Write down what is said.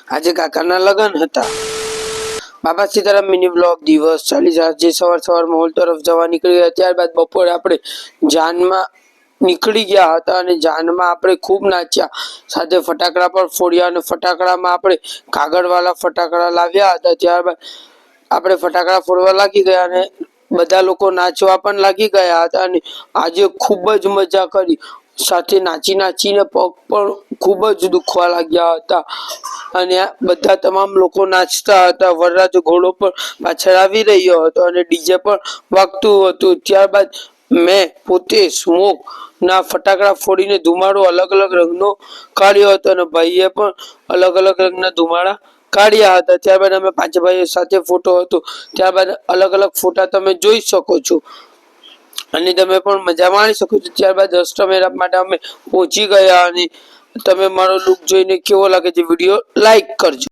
આજે કાકાના લગ્ન હતા। બાબા સીતારામ મિની બ્લોગ દિવસ 40 જે સવારમાં હોલ તરફ જવા નીકળી ગયા। ત્યારબાદ બપોરે આપણે જાનમાં નીકળી ગયા હતા અને જાનમાં આપણે ખૂબ નાચ્યા, સાથે ફટાકડા પણ ફોડ્યા અને ફટાકડામાં આપણે કાગળવાળા ફટાકડા લાવ્યા હતા। ત્યારબાદ આપણે ફટાકડા ફોડવા લાગી ગયા અને બધા લોકો નાચવા પણ લાગી ગયા હતા અને આજે ખૂબ જ મજા કરી। સાથે નાચી નાચીને પગ પણ ખૂબ જ દુખવા લાગ્યા હતા અને બધા તમામ લોકો નાચતા હતા। વરરાજ ઘોડો પર પાછળ આવી રહ્યો હતો અને ડીજે પણ વાગતું હતું। ત્યારબાદ મેં પોતે સ્મોક ના ફટાકડા ફોડીને ધુમાડો અલગ અલગ રંગનો કાઢ્યો હતો અને ભાઈએ પણ અલગ અલગ રંગના ધુમાડા કાઢ્યા હતા। ત્યારબાદ અમે પાંચ ભાઈઓ સાથે ફોટો હતો। ત્યારબાદ અલગ અલગ ફોટા તમે જોઈ શકો છો અને તમે પણ મજા માણી શકો છો। ત્યારબાદ અષ્ટમેળાપ માટે અમે પહોંચી ગયા અને તમે મારો લુક જોઈને કેવો લાગે છે વિડીયો લાઈક કરજો।